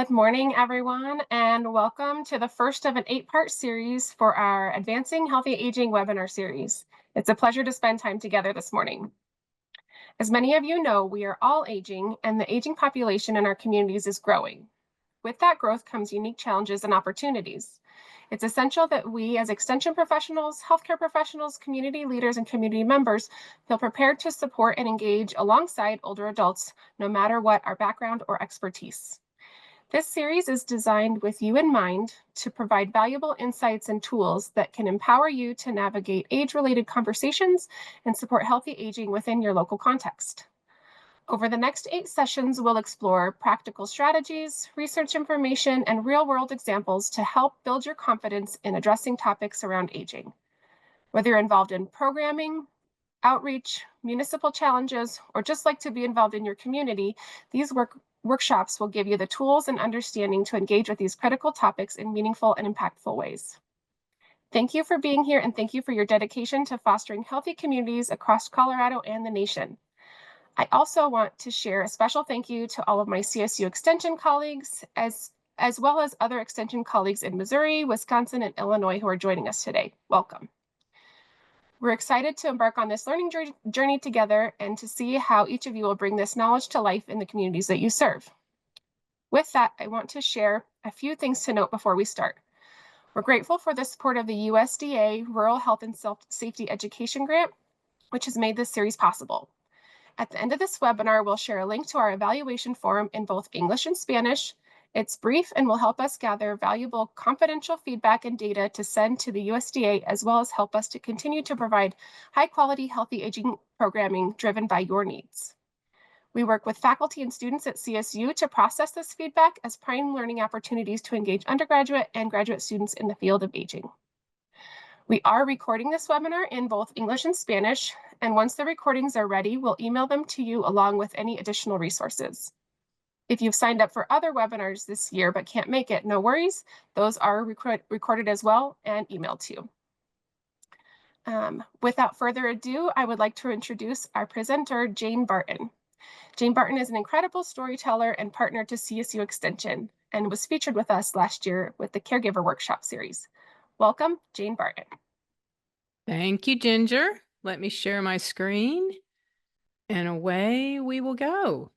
Good morning, everyone, and welcome to the first of an 8-part series for our Advancing Healthy Aging webinar series. It's a pleasure to spend time together this morning. As many of you know, we are all aging, and the aging population in our communities is growing. With that growth comes unique challenges and opportunities. It's essential that we, as Extension professionals, healthcare professionals, community leaders, and community members, feel prepared to support and engage alongside older adults, no matter what our background or expertise. This series is designed with you in mind to provide valuable insights and tools that can empower you to navigate age-related conversations and support healthy aging within your local context. Over the next 8 sessions, we'll explore practical strategies, research information, and real-world examples to help build your confidence in addressing topics around aging. Whether you're involved in programming, outreach, municipal challenges, or just like to be involved in your community, these workshops will give you the tools and understanding to engage with these critical topics in meaningful and impactful ways. Thank you for being here, and thank you for your dedication to fostering healthy communities across Colorado and the nation. I also want to share a special thank you to all of my CSU Extension colleagues, as well as other Extension colleagues in Missouri, Wisconsin, and Illinois who are joining us today. Welcome. We're excited to embark on this learning journey together and to see how each of you will bring this knowledge to life in the communities that you serve. With that, I want to share a few things to note before we start. We're grateful for the support of the USDA Rural Health and Safety Education Grant, which has made this series possible. At the end of this webinar, we'll share a link to our evaluation form in both English and Spanish. It's brief and will help us gather valuable confidential feedback and data to send to the USDA, as well as help us to continue to provide high-quality, healthy aging programming driven by your needs. We work with faculty and students at CSU to process this feedback as prime learning opportunities to engage undergraduate and graduate students in the field of aging. We are recording this webinar in both English and Spanish, and once the recordings are ready, we'll email them to you along with any additional resources. If you've signed up for other webinars this year but can't make it, no worries. Those are recorded as well and emailed to you. Without further ado, I would like to introduce our presenter, Jane Barton. Jane Barton is an incredible storyteller and partner to CSU Extension and was featured with us last year with the Caregiver Workshop series. Welcome, Jane Barton. Thank you, Ginger. Let me share my screen, and away we will go.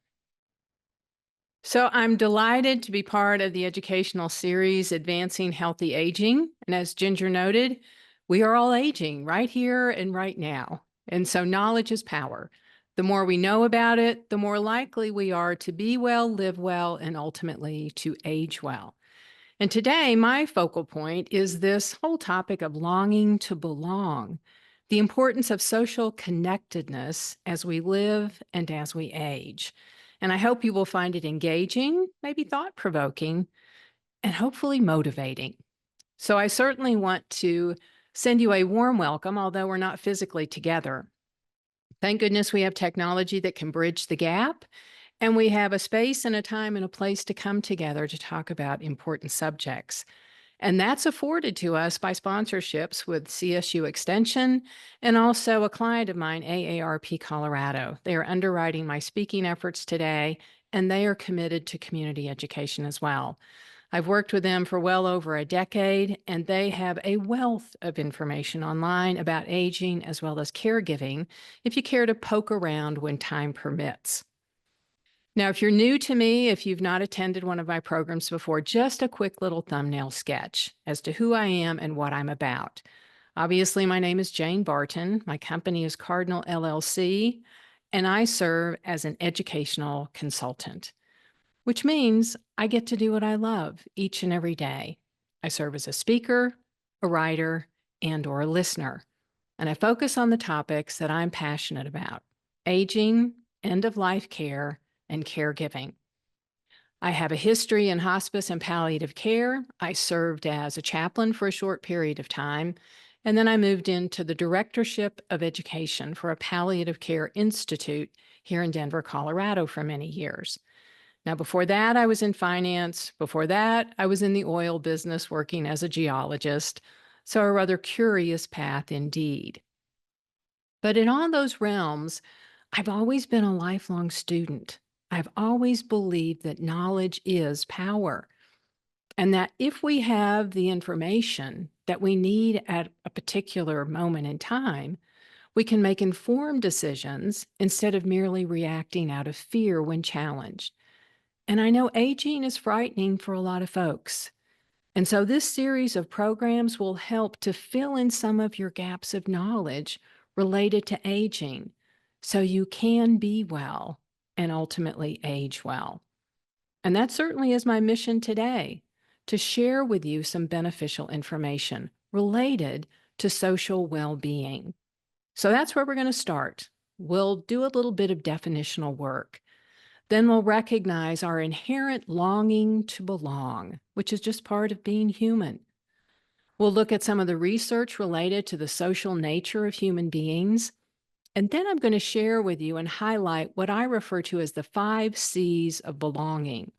So I'm delighted to be part of the educational series, Advancing Healthy Aging. And as Ginger noted, we are all aging right here and right now. And so knowledge is power. The more we know about it, the more likely we are to be well, live well, and ultimately to age well. And today, my focal point is this whole topic of longing to belong, the importance of social connectedness as we live and as we age. And I hope you will find it engaging, maybe thought-provoking, and hopefully motivating. So I certainly want to send you a warm welcome, although we're not physically together. Thank goodness we have technology that can bridge the gap, and we have a space and a time and a place to come together to talk about important subjects. And that's afforded to us by sponsorships with CSU Extension and also a client of mine, AARP Colorado. They are underwriting my speaking efforts today, and they are committed to community education as well. I've worked with them for well over a decade, and they have a wealth of information online about aging as well as caregiving if you care to poke around when time permits. Now, if you're new to me, if you've not attended one of my programs before, just a quick little thumbnail sketch as to who I am and what I'm about. Obviously, my name is Jane Barton. My company is Cardinal LLC, and I serve as an educational consultant, which means I get to do what I love each and every day. I serve as a speaker, a writer, and/or a listener, and I focus on the topics that I'm passionate about: aging, end-of-life care, and caregiving. I have a history in hospice and palliative care. I served as a chaplain for a short period of time, and then I moved into the directorship of education for a palliative care institute here in Denver, Colorado for many years. Now, before that, I was in finance. Before that, I was in the oil business working as a geologist. So a rather curious path indeed. But in all those realms, I've always been a lifelong student. I've always believed that knowledge is power, and that if we have the information that we need at a particular moment in time, we can make informed decisions instead of merely reacting out of fear when challenged. And I know aging is frightening for a lot of folks. And so this series of programs will help to fill in some of your gaps of knowledge related to aging so you can be well and ultimately age well. And that certainly is my mission today, to share with you some beneficial information related to social well being. So that's where we're going to start. We'll do a little bit of definitional work. Then we'll recognize our inherent longing to belong, which is just part of being human. We'll look at some of the research related to the social nature of human beings. And then I'm going to share with you and highlight what I refer to as the 5 C's of belonging,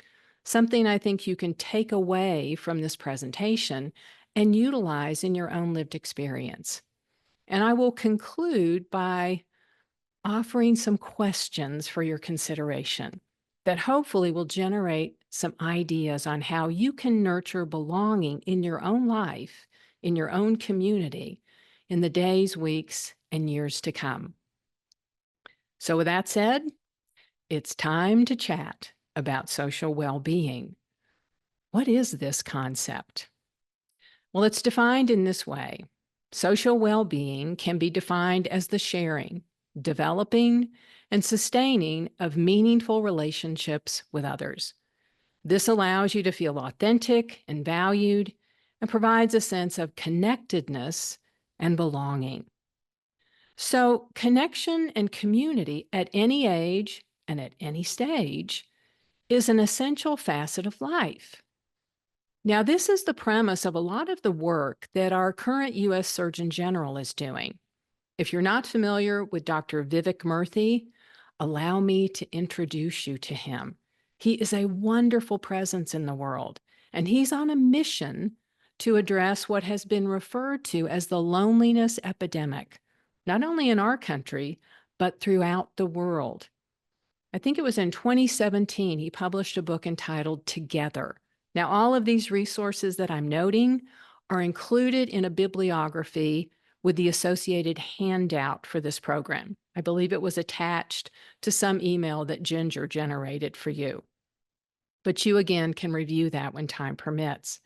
something I think you can take away from this presentation and utilize in your own lived experience. And I will conclude by offering some questions for your consideration that hopefully will generate some ideas on how you can nurture belonging in your own life, in your own community, in the days, weeks, and years to come. So, with that said, it's time to chat about social well being. What is this concept? Well, it's defined in this way. Social well being can be defined as the sharing, developing, and sustaining of meaningful relationships with others. This allows you to feel authentic and valued and provides a sense of connectedness and belonging. So, connection and community at any age and at any stage is an essential facet of life. Now, this is the premise of a lot of the work that our current U.S. Surgeon General is doing. If you're not familiar with Dr. Vivek Murthy, allow me to introduce you to him. He is a wonderful presence in the world, and he's on a mission to address what has been referred to as the loneliness epidemic, not only in our country, but throughout the world. I think it was in 2017, he published a book entitled Together. Now, all of these resources that I'm noting are included in a bibliography with the associated handout for this program. I believe it was attached to some email that Ginger generated for you. But you, again, can review that when time permits.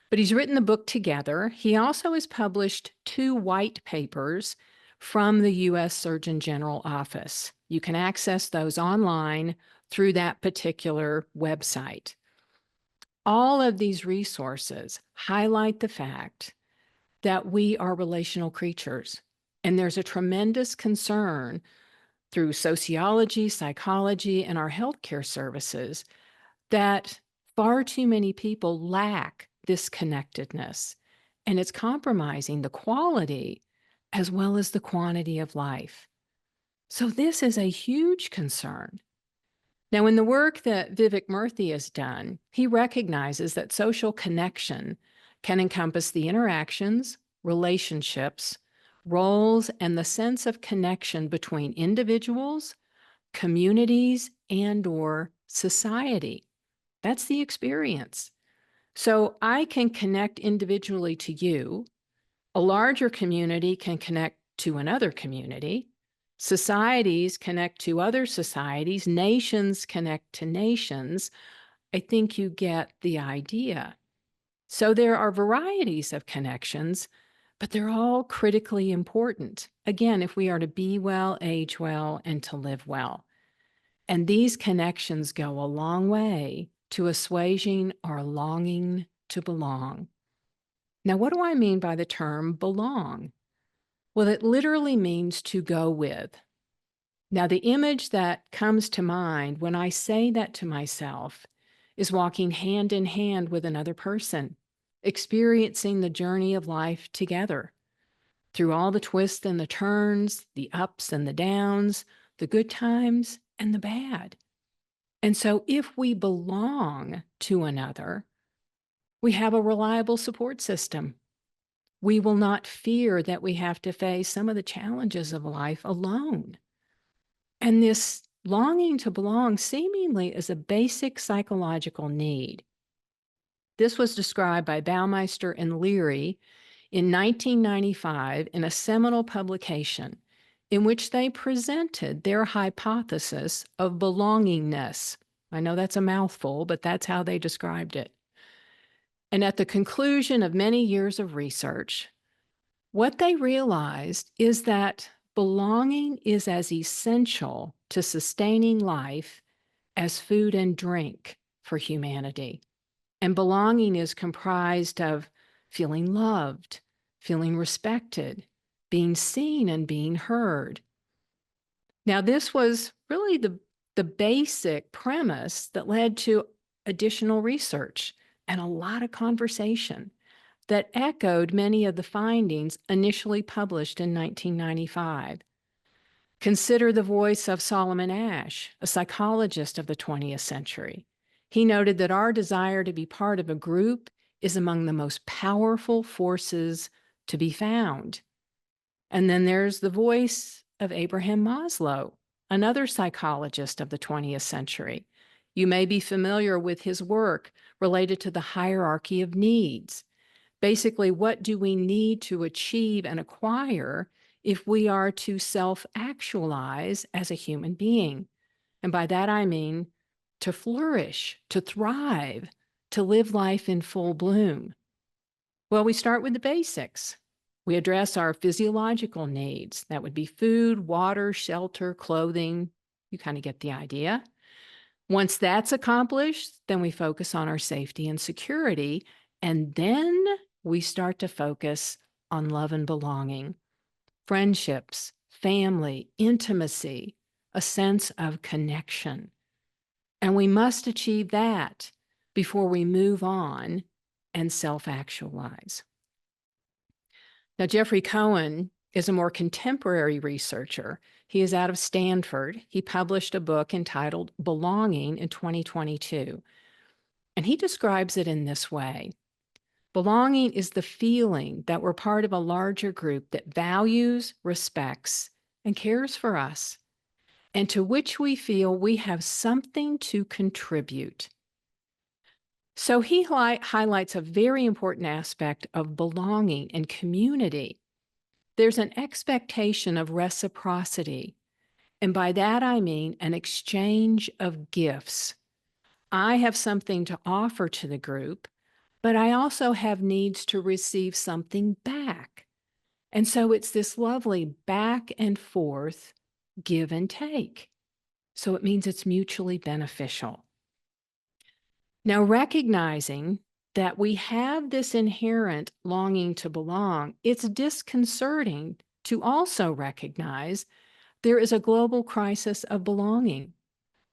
But he's written the book Together. He also has published 2 white papers from the U.S. Surgeon General office. You can access those online through that particular website. All of these resources highlight the fact that we are relational creatures, and there's a tremendous concern through sociology, psychology, and our healthcare services that far too many people lack this connectedness, and it's compromising the quality as well as the quantity of life. So this is a huge concern. Now, in the work that Vivek Murthy has done, he recognizes that social connection can encompass the interactions, relationships, roles, and the sense of connection between individuals, communities, and/or society. That's the experience. So I can connect individually to you. A larger community can connect to another community. Societies connect to other societies. Nations connect to nations. I think you get the idea. So there are varieties of connections, but they're all critically important. Again, if we are to be well, age well, and to live well. And these connections go a long way to assuaging our longing to belong. Now, what do I mean by the term belong? Well, it literally means to go with. Now, the image that comes to mind when I say that to myself is walking hand in hand with another person, experiencing the journey of life together through all the twists and the turns, the ups and the downs, the good times and the bad. And so if we belong to another, we have a reliable support system. We will not fear that we have to face some of the challenges of life alone. And this longing to belong seemingly is a basic psychological need. This was described by Baumeister and Leary in 1995 in a seminal publication in which they presented their hypothesis of belongingness. I know that's a mouthful, but that's how they described it. And at the conclusion of many years of research, what they realized is that belonging is as essential to sustaining life as food and drink for humanity. And belonging is comprised of feeling loved, feeling respected, being seen and being heard. Now, this was really the basic premise that led to additional research and a lot of conversation that echoed many of the findings initially published in 1995. Consider the voice of Solomon Asch, a psychologist of the 20th century. He noted that our desire to be part of a group is among the most powerful forces to be found. And then there's the voice of Abraham Maslow, another psychologist of the 20th century. You may be familiar with his work related to the hierarchy of needs. Basically, what do we need to achieve and acquire if we are to self-actualize as a human being? And by that I mean to flourish, to thrive, to live life in full bloom. Well, we start with the basics. We address our physiological needs. That would be food, water, shelter, clothing. You kind of get the idea. Once that's accomplished, then we focus on our safety and security. And then we start to focus on love and belonging, friendships, family, intimacy, a sense of connection. And we must achieve that before we move on and self-actualize. Now, Jeffrey Cohen is a more contemporary researcher. He is out of Stanford. He published a book entitled Belonging in 2022. And he describes it in this way. Belonging is the feeling that we're part of a larger group that values, respects, and cares for us, and to which we feel we have something to contribute. So he highlights a very important aspect of belonging and community. There's an expectation of reciprocity, and by that I mean an exchange of gifts. I have something to offer to the group, but I also have needs to receive something back. And so it's this lovely back and forth, give and take. So it means it's mutually beneficial. Now, recognizing that we have this inherent longing to belong, it's disconcerting to also recognize there is a global crisis of belonging,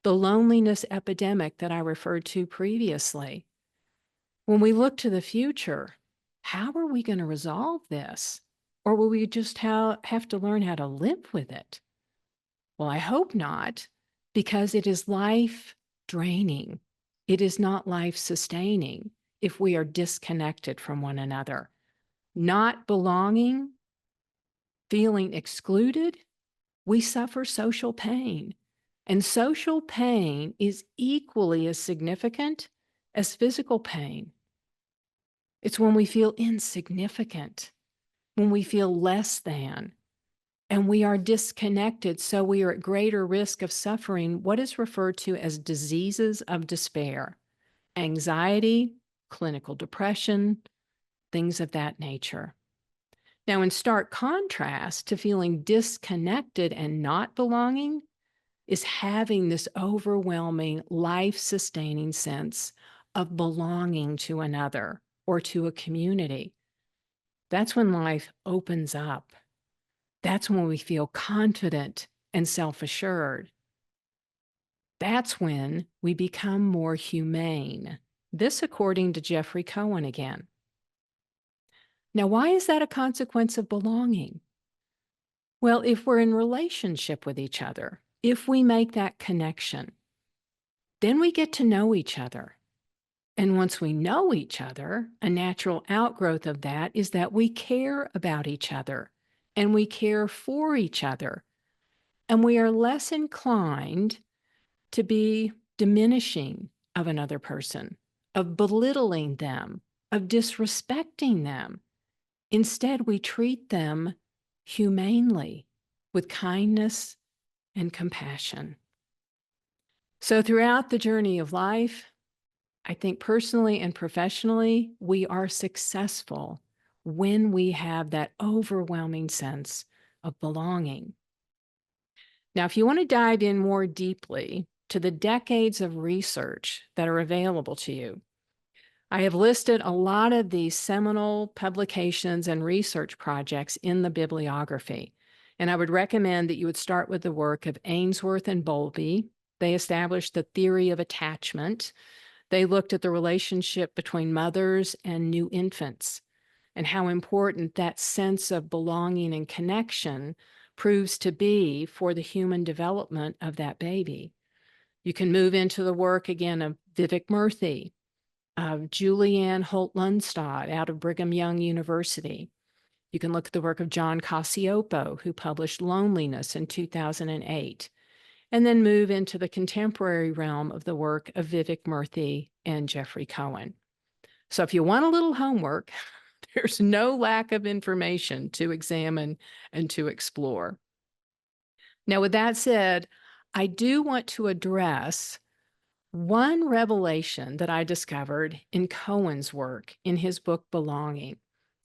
the loneliness epidemic that I referred to previously. When we look to the future, how are we going to resolve this? Or will we just have to learn how to live with it? Well, I hope not, because it is life draining. It is not life sustaining if we are disconnected from one another. Not belonging, feeling excluded, we suffer social pain. And social pain is equally as significant as physical pain. It's when we feel insignificant, when we feel less than, and we are disconnected, so we are at greater risk of suffering what is referred to as diseases of despair, anxiety, clinical depression, things of that nature. Now, in stark contrast to feeling disconnected and not belonging is having this overwhelming, life-sustaining sense of belonging to another or to a community. That's when life opens up. That's when we feel confident and self-assured. That's when we become more humane. This according to Jeffrey Cohen again. Now, why is that a consequence of belonging? Well, if we're in relationship with each other, if we make that connection, then we get to know each other. And once we know each other, a natural outgrowth of that is that we care about each other and we care for each other. And we are less inclined to be diminishing of another person, of belittling them, of disrespecting them. Instead, we treat them humanely with kindness and compassion. So, throughout the journey of life, I think personally and professionally, we are successful when we have that overwhelming sense of belonging. Now, if you want to dive in more deeply to the decades of research that are available to you, I have listed a lot of these seminal publications and research projects in the bibliography. And I would recommend that you would start with the work of Ainsworth and Bowlby. They established the theory of attachment. They looked at the relationship between mothers and new infants and how important that sense of belonging and connection proves to be for the human development of that baby. You can move into the work again of Vivek Murthy, of Julianne Holt-Lunstad out of Brigham Young University. You can look at the work of John Cacioppo, who published Loneliness in 2008, and then move into the contemporary realm of the work of Vivek Murthy and Jeffrey Cohen. So if you want a little homework, there's no lack of information to examine and to explore. Now, with that said, I do want to address one revelation that I discovered in Cohen's work in his book, Belonging.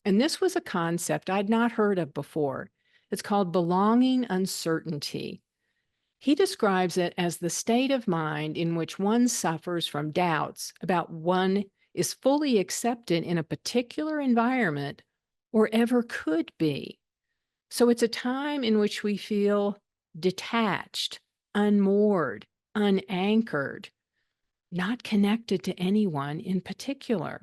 And this was a concept I'd not heard of before. It's called belonging uncertainty. He describes it as the state of mind in which one suffers from doubts about one is fully accepted in a particular environment or ever could be. So it's a time in which we feel detached, unmoored, unanchored, not connected to anyone in particular.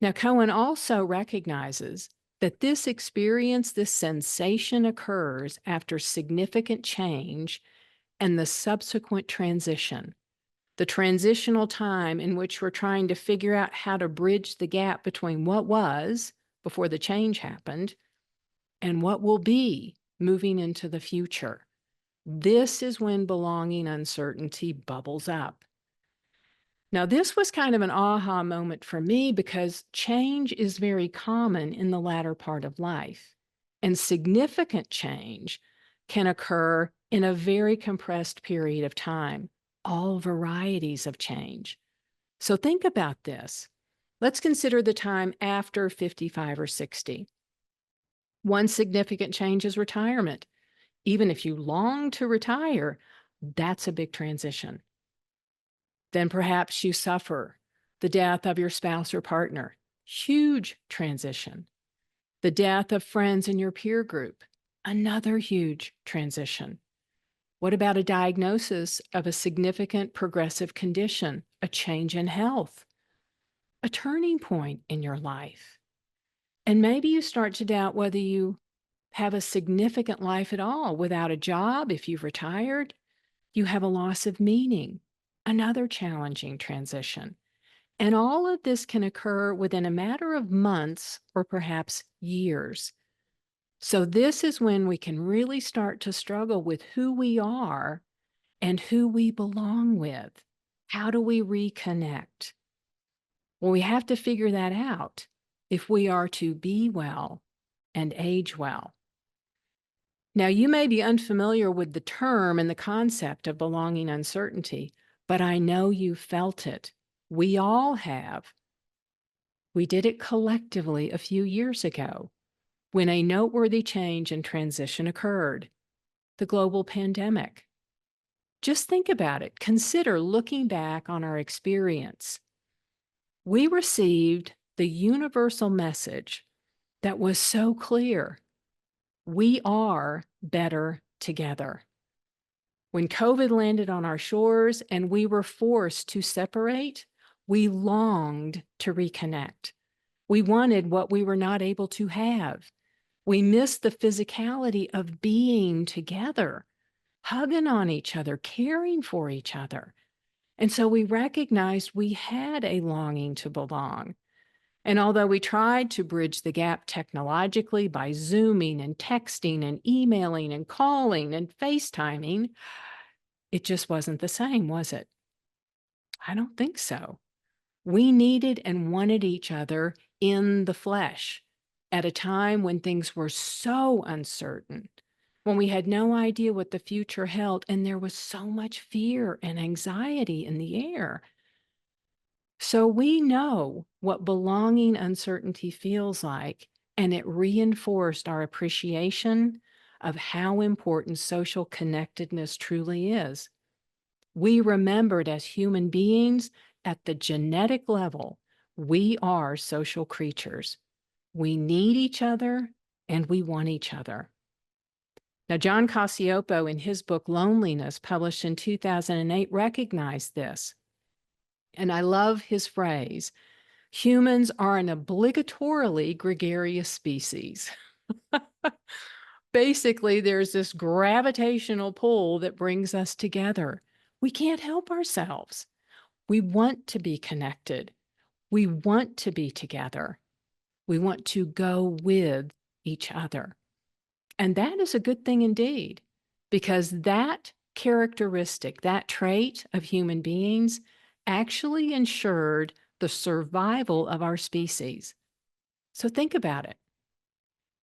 Now, Cohen also recognizes that this experience, this sensation occurs after significant change and the subsequent transition, the transitional time in which we're trying to figure out how to bridge the gap between what was before the change happened and what will be moving into the future. This is when belonging uncertainty bubbles up. Now, this was kind of an aha moment for me because change is very common in the latter part of life, and significant change can occur in a very compressed period of time, all varieties of change. So think about this. Let's consider the time after 55 or 60. One significant change is retirement. Even if you long to retire, that's a big transition. Then perhaps you suffer the death of your spouse or partner. Huge transition. The death of friends in your peer group. Another huge transition. What about a diagnosis of a significant progressive condition, a change in health, a turning point in your life? And maybe you start to doubt whether you have a significant life at all. Without a job, if you've retired, you have a loss of meaning, another challenging transition. And all of this can occur within a matter of months or perhaps years. So this is when we can really start to struggle with who we are and who we belong with. How do we reconnect? Well, we have to figure that out if we are to be well and age well. Now, you may be unfamiliar with the term and the concept of belonging uncertainty, but I know you felt it. We all have. We did it collectively a few years ago when a noteworthy change and transition occurred, the global pandemic. Just think about it. Consider looking back on our experience. We received the universal message that was so clear. We are better together. When COVID landed on our shores and we were forced to separate, we longed to reconnect. We wanted what we were not able to have. We missed the physicality of being together, hugging on each other, caring for each other. And so we recognized we had a longing to belong. And although we tried to bridge the gap technologically by Zooming and texting and emailing and calling and FaceTiming, it just wasn't the same, was it? I don't think so. We needed and wanted each other in the flesh at a time when things were so uncertain, when we had no idea what the future held, and there was so much fear and anxiety in the air. So we know what belonging uncertainty feels like, and it reinforced our appreciation of how important social connectedness truly is. We remembered as human beings at the genetic level, we are social creatures. We need each other and we want each other. Now, John Cacioppo, in his book Loneliness, published in 2008, recognized this. And I love his phrase: humans are an obligatorily gregarious species. Basically, there's this gravitational pull that brings us together. We can't help ourselves. We want to be connected. We want to be together. We want to go with each other. And that is a good thing indeed, because that characteristic, that trait of human beings actually ensured the survival of our species. So think about it.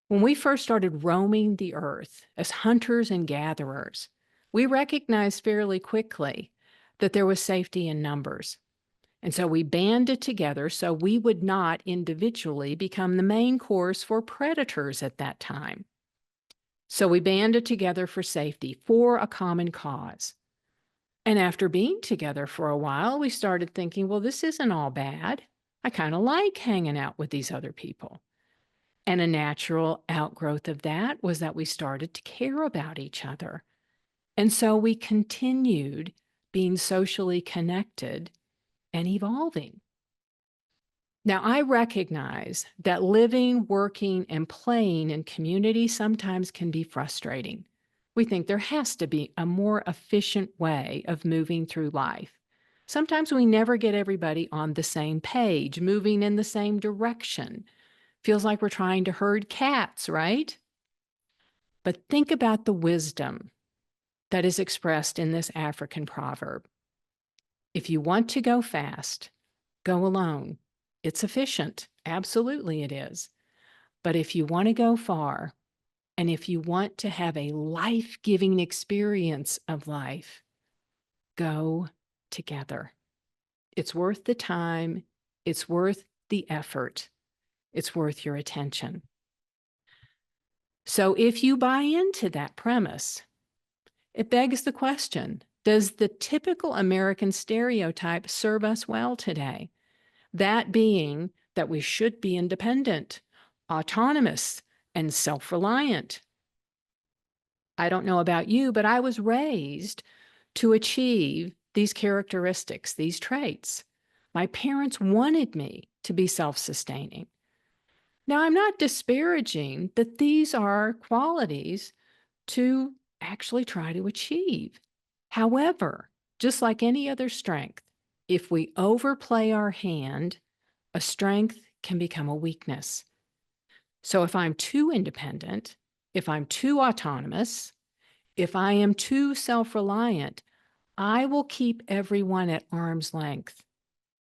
When we first started roaming the earth as hunters and gatherers, we recognized fairly quickly that there was safety in numbers. And so we banded together so we would not individually become the main course for predators at that time. So we banded together for safety, for a common cause. And after being together for a while, we started thinking, well, this isn't all bad. I kind of like hanging out with these other people. And a natural outgrowth of that was that we started to care about each other. And so we continued being socially connected and evolving. Now, I recognize that living, working, and playing in community sometimes can be frustrating. We think there has to be a more efficient way of moving through life. Sometimes we never get everybody on the same page, moving in the same direction. Feels like we're trying to herd cats, right? But think about the wisdom that is expressed in this African proverb. If you want to go fast, go alone. It's efficient. Absolutely, it is. But if you want to go far, and if you want to have a life-giving experience of life, go together. It's worth the time. It's worth the effort. It's worth your attention. So if you buy into that premise, it begs the question, does the typical American stereotype serve us well today? That being that we should be independent, autonomous, and self-reliant. I don't know about you, but I was raised to achieve these characteristics, these traits. My parents wanted me to be self-sustaining. Now, I'm not disparaging that these are qualities to actually try to achieve. However, just like any other strength, if we overplay our hand, a strength can become a weakness. So if I'm too independent, if I'm too autonomous, if I am too self-reliant, I will keep everyone at arm's length.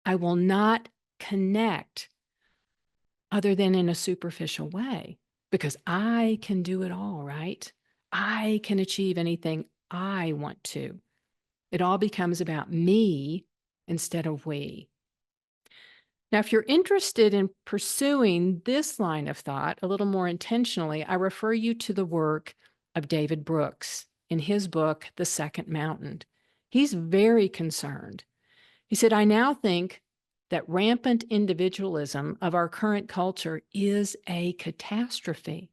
I will not connect other than in a superficial way because I can do it all, right? I can achieve anything I want to. It all becomes about me instead of we. Now, if you're interested in pursuing this line of thought a little more intentionally, I refer you to the work of David Brooks in his book, The Second Mountain. He's very concerned. He said, I now think that rampant individualism of our current culture is a catastrophe.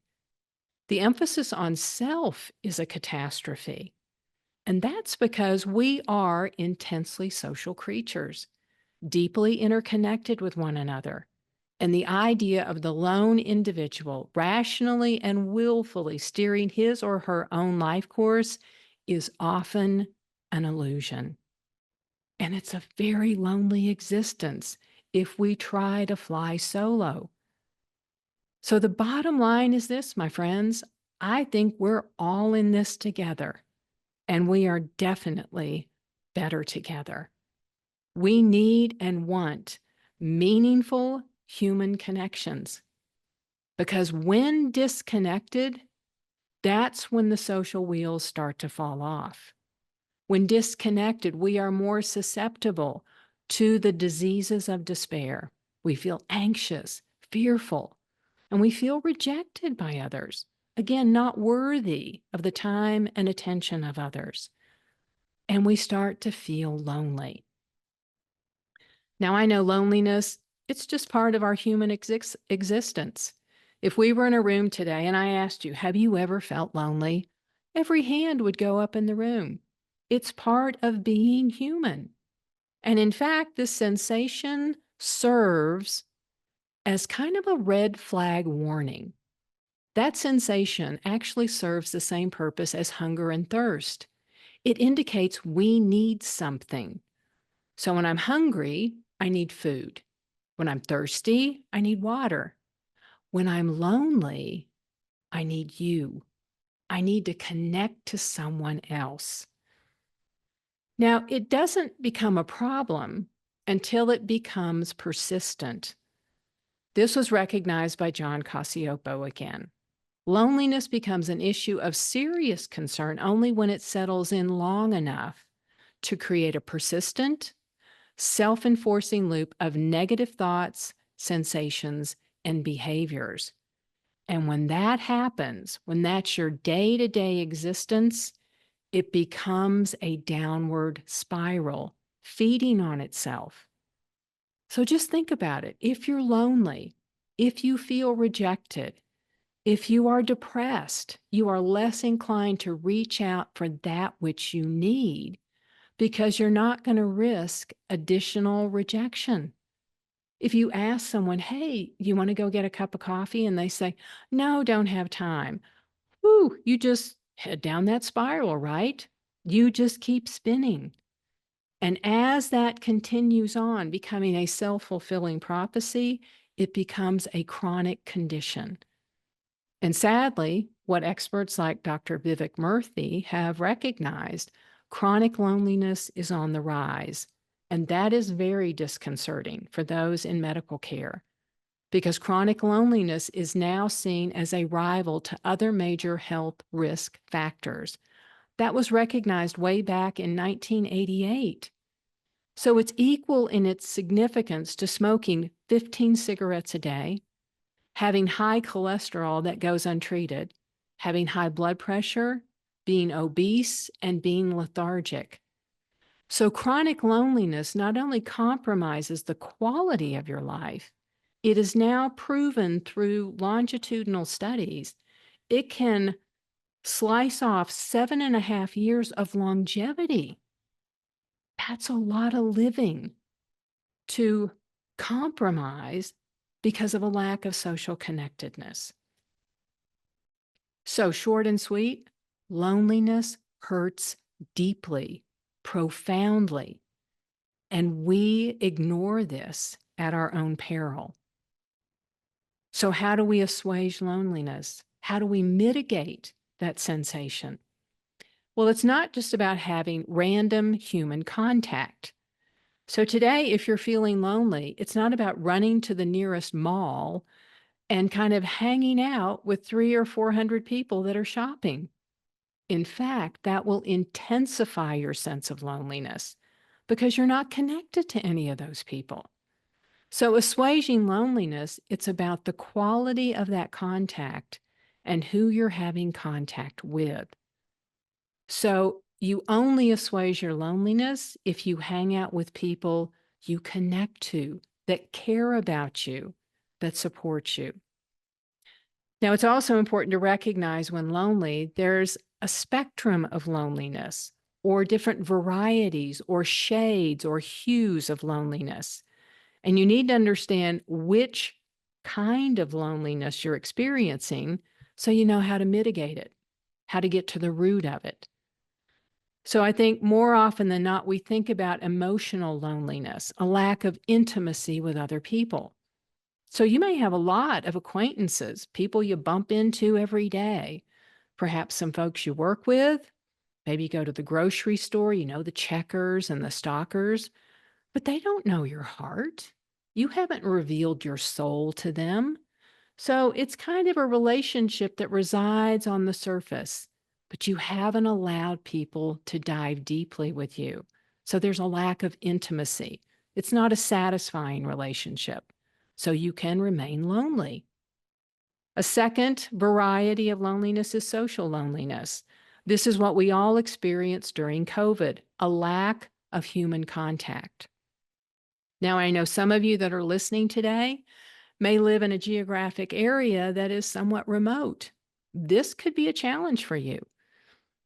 The emphasis on self is a catastrophe. And that's because we are intensely social creatures, deeply interconnected with one another. And the idea of the lone individual rationally and willfully steering his or her own life course is often an illusion. And it's a very lonely existence if we try to fly solo. So the bottom line is this, my friends. I think we're all in this together. and we are definitely better together. We need and want meaningful human connections because when disconnected, that's when the social wheels start to fall off. When disconnected, we are more susceptible to the diseases of despair. We feel anxious, fearful, and we feel rejected by others. Again, not worthy of the time and attention of others. And we start to feel lonely. Now, I know loneliness, it's just part of our human existence. If we were in a room today and I asked you, have you ever felt lonely? Every hand would go up in the room. It's part of being human. And in fact, this sensation serves as kind of a red flag warning. That sensation actually serves the same purpose as hunger and thirst. It indicates we need something. So when I'm hungry, I need food. When I'm thirsty, I need water. When I'm lonely, I need you. I need to connect to someone else. Now, it doesn't become a problem until it becomes persistent. This was recognized by John Cacioppo again. Loneliness becomes an issue of serious concern only when it settles in long enough to create a persistent, self-enforcing loop of negative thoughts, sensations, and behaviors. And when that happens, when that's your day-to-day existence, it becomes a downward spiral, feeding on itself. So just think about it. If you're lonely, if you feel rejected, if you are depressed, you are less inclined to reach out for that which you need because you're not going to risk additional rejection. If you ask someone, hey, you want to go get a cup of coffee? And they say, no, don't have time. Whew, you just head down that spiral, right? You just keep spinning. And as that continues on, becoming a self-fulfilling prophecy, it becomes a chronic condition. And sadly, what experts like Dr. Vivek Murthy have recognized, chronic loneliness is on the rise. And that is very disconcerting for those in medical care because chronic loneliness is now seen as a rival to other major health risk factors. That was recognized way back in 1988. So it's equal in its significance to smoking 15 cigarettes a day, having high cholesterol that goes untreated, having high blood pressure, being obese, and being lethargic. So chronic loneliness not only compromises the quality of your life, it is now proven through longitudinal studies, it can slice off 7.5 years of longevity. That's a lot of living to compromise because of a lack of social connectedness. So short and sweet, loneliness hurts deeply, profoundly, and we ignore this at our own peril. So how do we assuage loneliness? How do we mitigate that sensation? Well, it's not just about having random human contact. So today, if you're feeling lonely, it's not about running to the nearest mall and kind of hanging out with 300 or 400 people that are shopping. In fact, that will intensify your sense of loneliness because you're not connected to any of those people. So assuaging loneliness, it's about the quality of that contact and who you're having contact with. So you only assuage your loneliness if you hang out with people you connect to, that care about you, that support you. Now, it's also important to recognize when lonely, there's a spectrum of loneliness or different varieties or shades or hues of loneliness. And you need to understand which kind of loneliness you're experiencing so you know how to mitigate it, how to get to the root of it. So I think more often than not, we think about emotional loneliness, a lack of intimacy with other people. So you may have a lot of acquaintances, people you bump into every day, perhaps some folks you work with, maybe go to the grocery store, the checkers and the stalkers, but they don't know your heart. You haven't revealed your soul to them. So it's kind of a relationship that resides on the surface, but you haven't allowed people to dive deeply with you. So there's a lack of intimacy. It's not a satisfying relationship. So you can remain lonely. A second variety of loneliness is social loneliness. This is what we all experienced during COVID, a lack of human contact. Now, I know some of you that are listening today may live in a geographic area that is somewhat remote. This could be a challenge for you.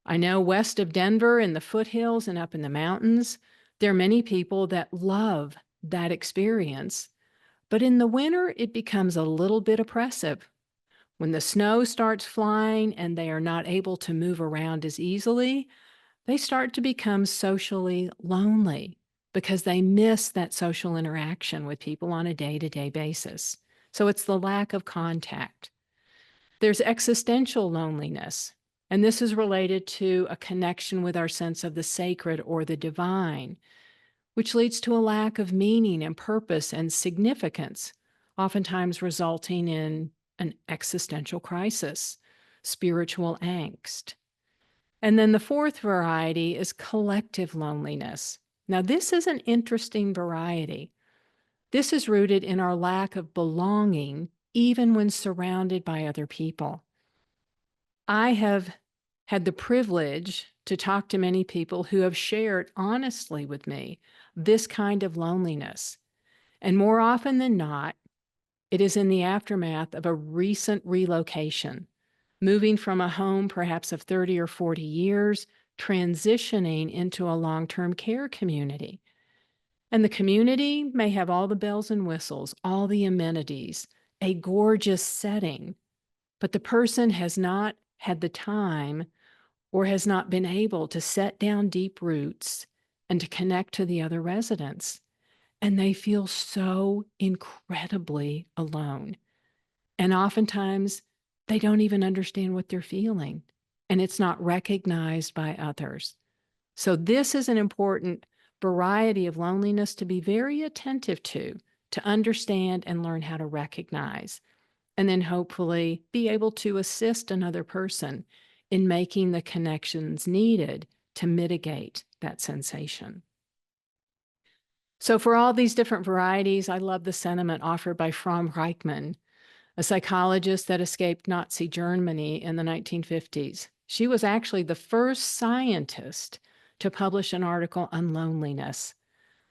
I know west of Denver in the foothills and up in the mountains, there are many people that love that experience. But in the winter, it becomes a little bit oppressive. When the snow starts flying and they are not able to move around as easily, they start to become socially lonely because they miss that social interaction with people on a day-to-day basis. So it's the lack of contact. There's existential loneliness, and this is related to a connection with our sense of the sacred or the divine, which leads to a lack of meaning and purpose and significance, oftentimes resulting in an existential crisis, spiritual angst. And then the fourth variety is collective loneliness. Now, this is an interesting variety. This is rooted in our lack of belonging, even when surrounded by other people. I have had the privilege to talk to many people who have shared honestly with me this kind of loneliness. And more often than not, it is in the aftermath of a recent relocation, moving from a home perhaps of 30 or 40 years, transitioning into a long-term care community. And the community may have all the bells and whistles, all the amenities, a gorgeous setting, but the person has not had the time or has not been able to set down deep roots and to connect to the other residents. And they feel so incredibly alone. And oftentimes, they don't even understand what they're feeling, and it's not recognized by others. So this is an important variety of loneliness to be very attentive to understand and learn how to recognize, and then hopefully be able to assist another person in making the connections needed to mitigate that sensation. So for all these different varieties, I love the sentiment offered by Fromm Reichmann, a psychologist that escaped Nazi Germany in the 1950s. She was actually the first scientist to publish an article on loneliness.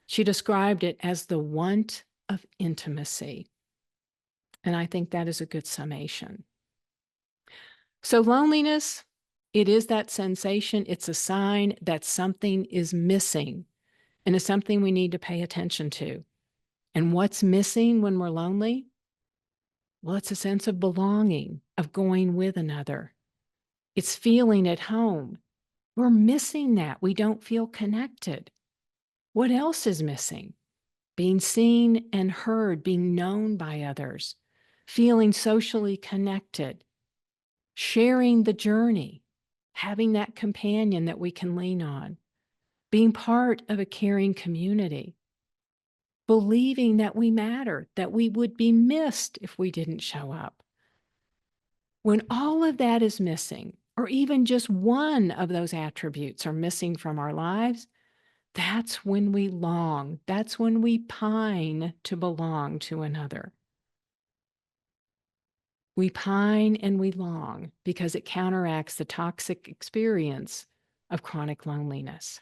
She described it as the want of intimacy. And I think that is a good summation. So loneliness, it is that sensation. It's a sign that something is missing, and it's something we need to pay attention to. And what's missing when we're lonely? Well, it's a sense of belonging, of going with another. It's feeling at home. We're missing that. We don't feel connected. What else is missing? Being seen and heard, being known by others, feeling socially connected, sharing the journey, having that companion that we can lean on, being part of a caring community, believing that we matter, that we would be missed if we didn't show up. When all of that is missing, or even just one of those attributes are missing from our lives, that's when we long. That's when we pine to belong to another. We pine and we long because it counteracts the toxic experience of chronic loneliness.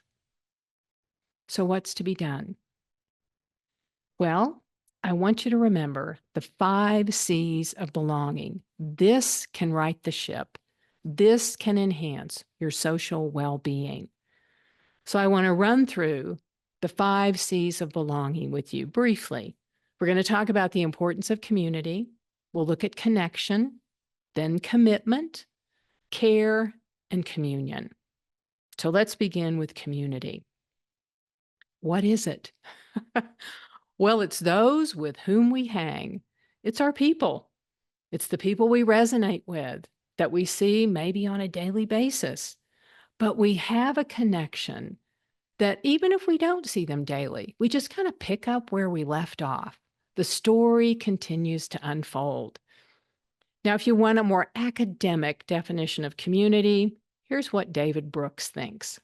So what's to be done? Well, I want you to remember the 5 C's of belonging. This can right the ship. This can enhance your social well-being. So I want to run through the 5 C's of belonging with you briefly. We're going to talk about the importance of community. We'll look at connection, then commitment, care, and communion. So let's begin with community. What is it? Well, it's those with whom we hang. It's our people. It's the people we resonate with, that we see maybe on a daily basis. but we have a connection that even if we don't see them daily, we just kind of pick up where we left off. The story continues to unfold. Now, if you want a more academic definition of community, here's what David Brooks thinks.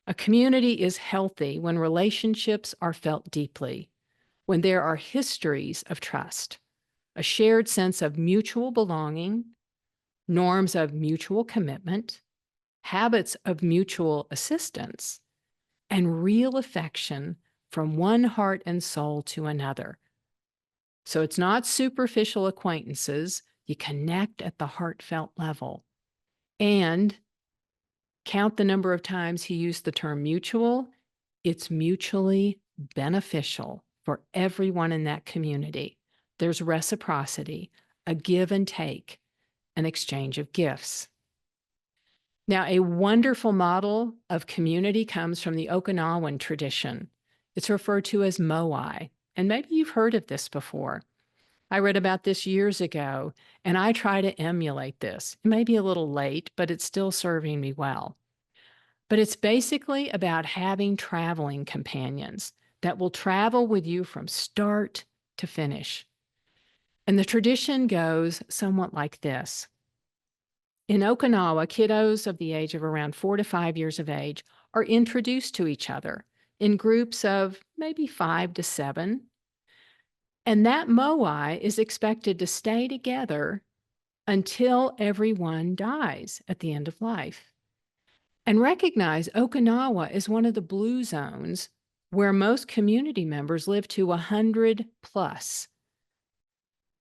A community is healthy when relationships are felt deeply, when there are histories of trust, a shared sense of mutual belonging, norms of mutual commitment, habits of mutual assistance, and real affection from one heart and soul to another. So it's not superficial acquaintances. You connect at the heartfelt level. And count the number of times he used the term mutual. It's mutually beneficial for everyone in that community. There's reciprocity, a give and take, an exchange of gifts. Now, a wonderful model of community comes from the Okinawan tradition. It's referred to as moai, and maybe you've heard of this before. I read about this years ago, and I try to emulate this. It may be a little late, but it's still serving me well. But it's basically about having traveling companions that will travel with you from start to finish. And the tradition goes somewhat like this. In Okinawa, kiddos of the age of around 4 to 5 years of age are introduced to each other in groups of maybe 5 to 7. And that moai is expected to stay together until everyone dies at the end of life. And recognize Okinawa is one of the blue zones where most community members live to 100 plus.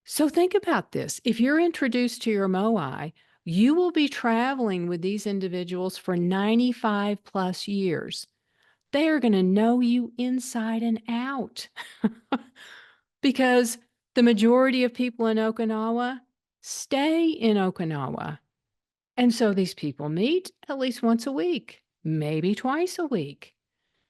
So think about this. If you're introduced to your moai, you will be traveling with these individuals for 95 plus years. They are going to know you inside and out because the majority of people in Okinawa stay in Okinawa. And so these people meet at least once a week, maybe twice a week.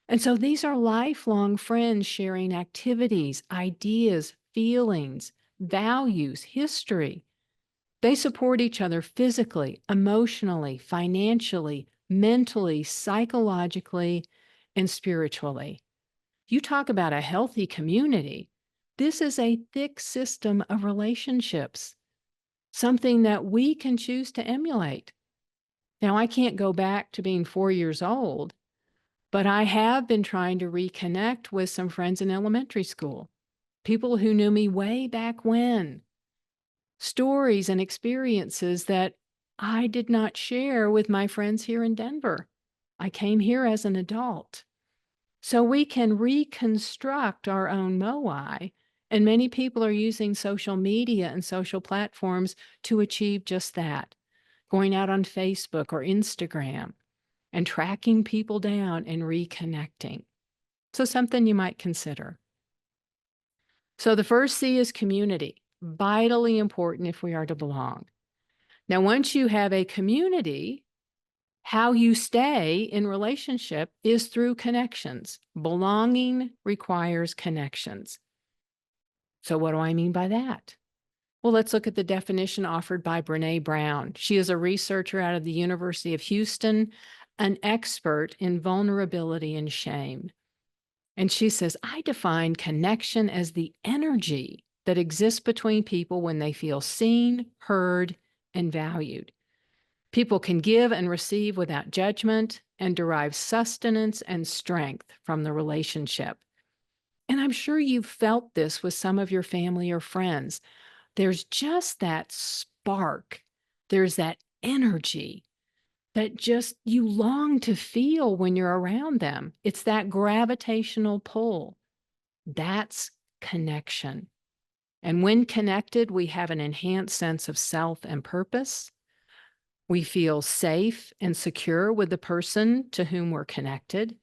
And so these are lifelong friends sharing activities, ideas, feelings, values, history. They support each other physically, emotionally, financially, mentally, psychologically, and spiritually. You talk about a healthy community. This is a thick system of relationships, something that we can choose to emulate. Now, I can't go back to being 4 years old, but I have been trying to reconnect with some friends in elementary school, people who knew me way back when. Stories and experiences that I did not share with my friends here in Denver. I came here as an adult. So we can reconstruct our own moai, and many people are using social media and social platforms to achieve just that, going out on Facebook or Instagram and tracking people down and reconnecting. So something you might consider. So the first C is community. Vitally important if we are to belong. Now, once you have a community, how you stay in relationship is through connections. Belonging requires connections. So what do I mean by that? Well, let's look at the definition offered by Brené Brown. She is a researcher out of the University of Houston, an expert in vulnerability and shame. And she says, I define connection as the energy that exists between people when they feel seen, heard, and valued. People can give and receive without judgment and derive sustenance and strength from the relationship. And I'm sure you've felt this with some of your family or friends. There's just that spark. There's that energy that just you long to feel when you're around them. It's that gravitational pull. That's connection. And when connected, we have an enhanced sense of self and purpose. We feel safe and secure with the person to whom we're connected.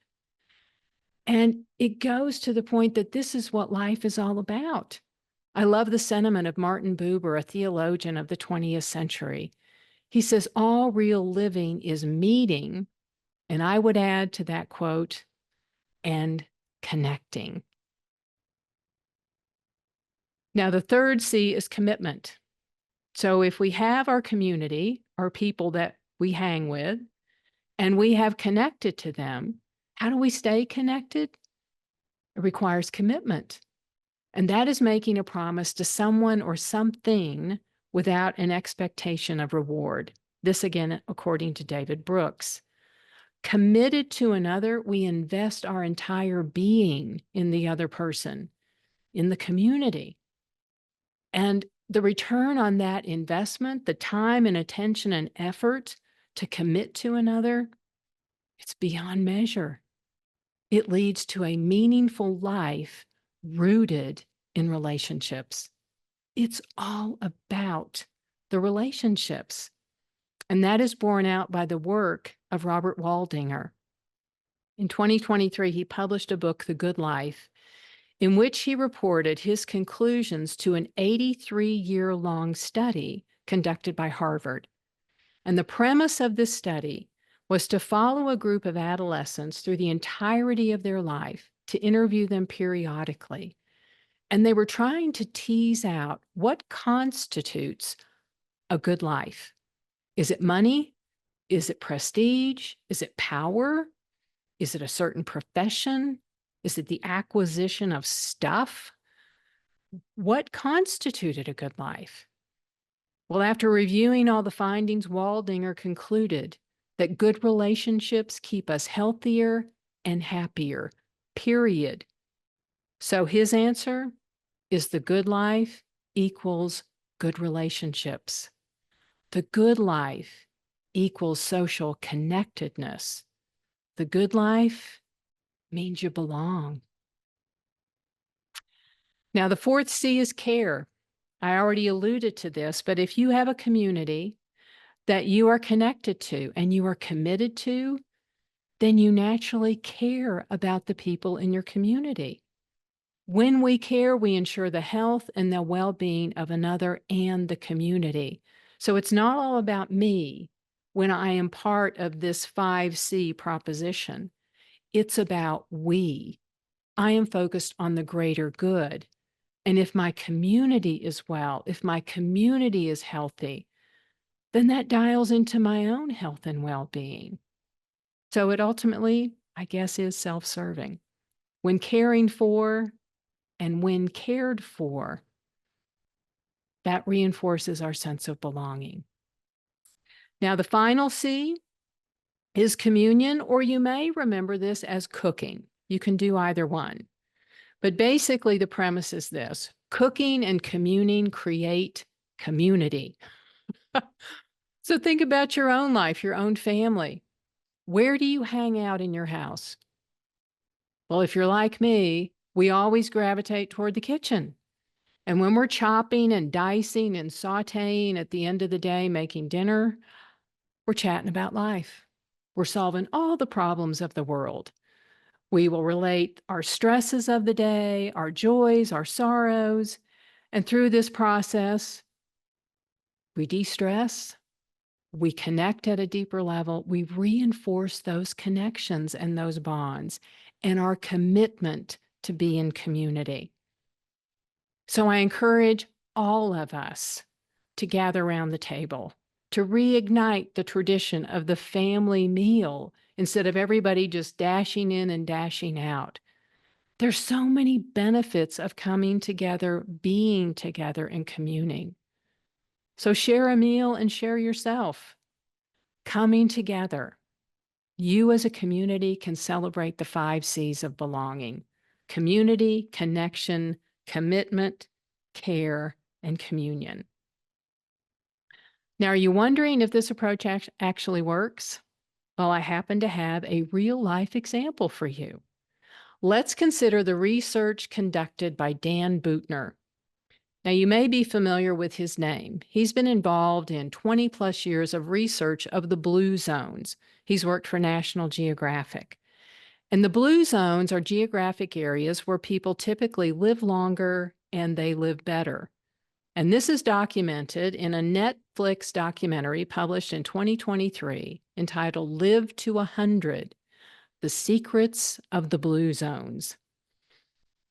And it goes to the point that this is what life is all about. I love the sentiment of Martin Buber, a theologian of the 20th century. He says, all real living is meeting, and I would add to that quote, and connecting. Now, the third C is commitment. So if we have our community, our people that we hang with, and we have connected to them, how do we stay connected? It requires commitment. And that is making a promise to someone or something without an expectation of reward. This again, according to David Brooks. Committed to another, we invest our entire being in the other person, in the community. And the return on that investment, the time and attention and effort to commit to another, it's beyond measure. It leads to a meaningful life rooted in relationships. It's all about the relationships. And that is borne out by the work of Robert Waldinger. In 2023, he published a book, The Good Life, in which he reported his conclusions to an 83-year-long study conducted by Harvard. And the premise of this study was to follow a group of adolescents through the entirety of their life, to interview them periodically. And they were trying to tease out what constitutes a good life. Is it money? Is it prestige? Is it power? Is it a certain profession? Is it the acquisition of stuff? What constituted a good life? Well, after reviewing all the findings, Waldinger concluded that good relationships keep us healthier and happier, period. So his answer is the good life equals good relationships. The good life equals social connectedness. The good life means you belong. Now, the fourth C is care. I already alluded to this, but if you have a community that you are connected to and you are committed to, then you naturally care about the people in your community. When we care, we ensure the health and the well-being of another and the community. So it's not all about me when I am part of this 5C proposition. It's about we. I am focused on the greater good. And if my community is well, if my community is healthy, then that dials into my own health and well-being. So it ultimately, I guess, is self-serving. When caring for and when cared for, that reinforces our sense of belonging. Now, the final C is communion, or you may remember this as cooking. You can do either one. But basically, the premise is this: cooking and communing create community. So think about your own life, your own family. Where do you hang out in your house? Well, if you're like me, we always gravitate toward the kitchen. And when we're chopping and dicing and sauteing at the end of the day, making dinner, we're chatting about life. We're solving all the problems of the world. We will relate our stresses of the day, our joys, our sorrows. And through this process, we de-stress, we connect at a deeper level, we reinforce those connections and those bonds and our commitment to be in community. So I encourage all of us to gather around the table, to reignite the tradition of the family meal instead of everybody just dashing in and dashing out. There's so many benefits of coming together, being together, and communing. So share a meal and share yourself. Coming together, you as a community can celebrate the 5 C's of belonging: community, connection, commitment, care, and communion. Now, are you wondering if this approach actually works? Well, I happen to have a real-life example for you. Let's consider the research conducted by Dan Buettner. Now, you may be familiar with his name. He's been involved in 20-plus years of research of the blue zones. He's worked for National Geographic. And the blue zones are geographic areas where people typically live longer and they live better. And this is documented in a Netflix documentary published in 2023 entitled Live to 100: The Secrets of the Blue Zones.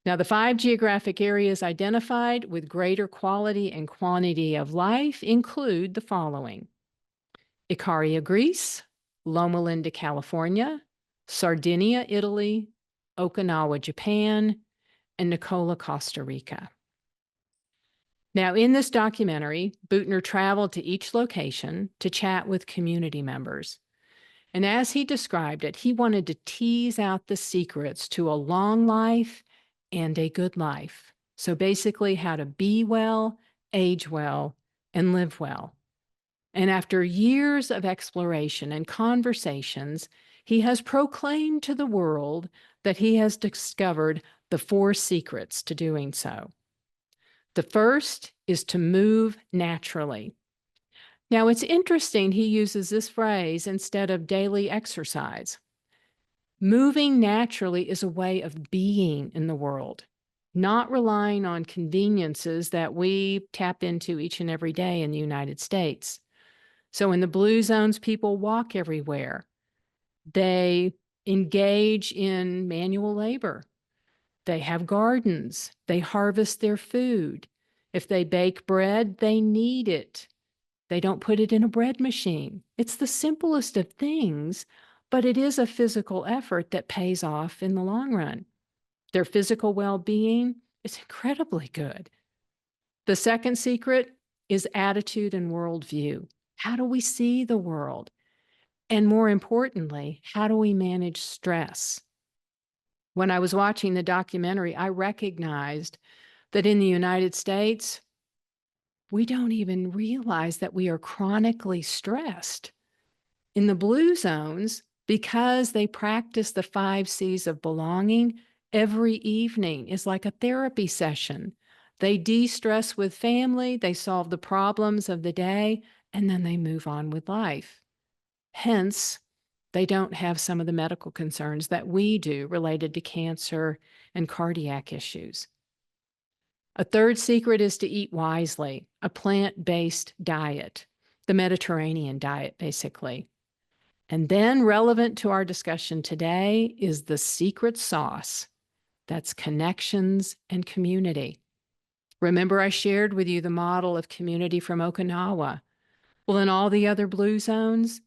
Now, the 5 geographic areas identified with greater quality and quantity of life include the following: Ikaria, Greece; Loma Linda, California, Sardinia, Italy, Okinawa, Japan, and Nicola, Costa Rica. Now, in this documentary, Buettner traveled to each location to chat with community members. And as he described it, he wanted to tease out the secrets to a long life and a good life. So basically, how to be well, age well, and live well. And after years of exploration and conversations, he has proclaimed to the world that he has discovered the 4 secrets to doing so. The first is to move naturally. Now, it's interesting he uses this phrase instead of daily exercise. Moving naturally is a way of being in the world, not relying on conveniences that we tap into each and every day in the United States. So in the blue zones, people walk everywhere. They engage in manual labor. They have gardens. They harvest their food. If they bake bread, they knead it. They don't put it in a bread machine. It's the simplest of things, but it is a physical effort that pays off in the long run. Their physical well-being is incredibly good. The second secret is attitude and worldview. How do we see the world? And more importantly, how do we manage stress? When I was watching the documentary, I recognized that in the United States, we don't even realize that we are chronically stressed. In the blue zones, because they practice the 5 C's of belonging, every evening is like a therapy session. They de-stress with family, they solve the problems of the day, and then they move on with life. Hence, they don't have some of the medical concerns that we do related to cancer and cardiac issues. A third secret is to eat wisely, a plant-based diet, the Mediterranean diet, basically. And then relevant to our discussion today is the secret sauce. That's connections and community. Remember, I shared with you the model of community from Okinawa. Well, in all the other blue zones,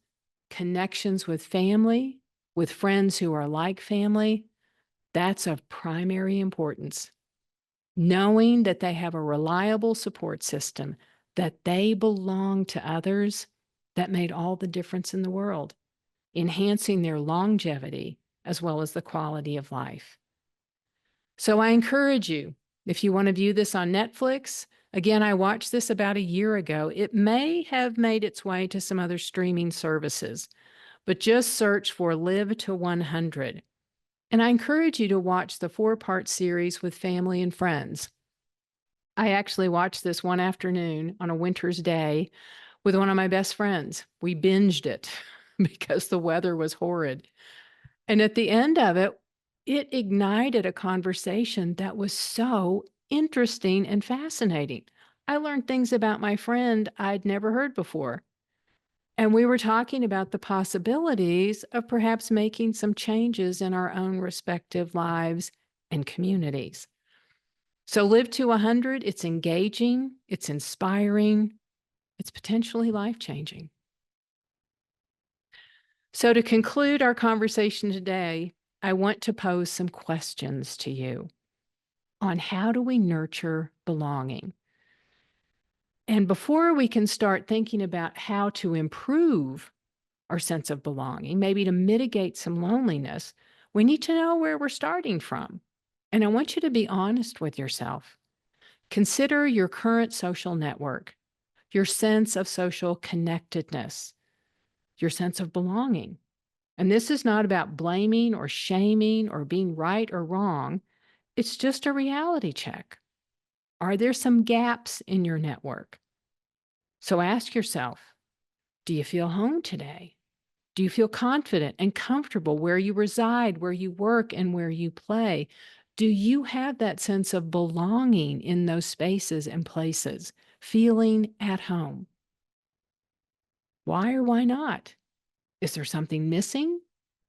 connections with family, with friends who are like family, that's of primary importance. Knowing that they have a reliable support system, that they belong to others, that made all the difference in the world, enhancing their longevity as well as the quality of life. So I encourage you, if you want to view this on Netflix, again, I watched this about a year ago. It may have made its way to some other streaming services, but just search for Live to 100. And I encourage you to watch the 4-part series with family and friends. I actually watched this one afternoon on a winter's day with one of my best friends. We binged it because the weather was horrid. And at the end of it, it ignited a conversation that was so interesting and fascinating. I learned things about my friend I'd never heard before. And we were talking about the possibilities of perhaps making some changes in our own respective lives and communities. So Live to 100, it's engaging, it's inspiring, it's potentially life-changing. So to conclude our conversation today, I want to pose some questions to you on how do we nurture belonging? And before we can start thinking about how to improve our sense of belonging, maybe to mitigate some loneliness, we need to know where we're starting from. And I want you to be honest with yourself. Consider your current social network, your sense of social connectedness, your sense of belonging. And this is not about blaming or shaming or being right or wrong. It's just a reality check. Are there some gaps in your network? So ask yourself, do you feel home today? Do you feel confident and comfortable where you reside, where you work, and where you play? Do you have that sense of belonging in those spaces and places, feeling at home? Why or why not? Is there something missing?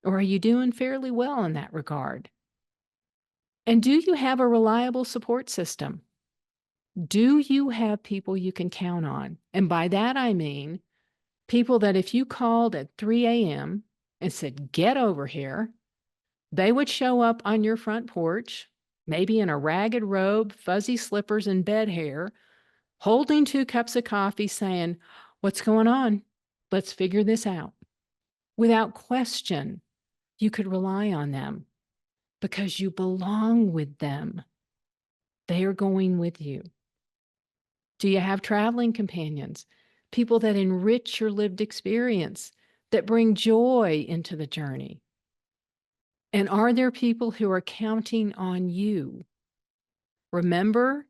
Or are you doing fairly well in that regard? And do you have a reliable support system? Do you have people you can count on? And by that, I mean, People that if you called at 3 a.m. and said, "Get over here," they would show up on your front porch, maybe in a ragged robe, fuzzy slippers, and bed hair, holding 2 cups of coffee, saying, "What's going on? Let's figure this out." Without question, you could rely on them because you belong with them. They are going with you. Do you have traveling companions? People that enrich your lived experience, that bring joy into the journey? And are there people who are counting on you? Remember,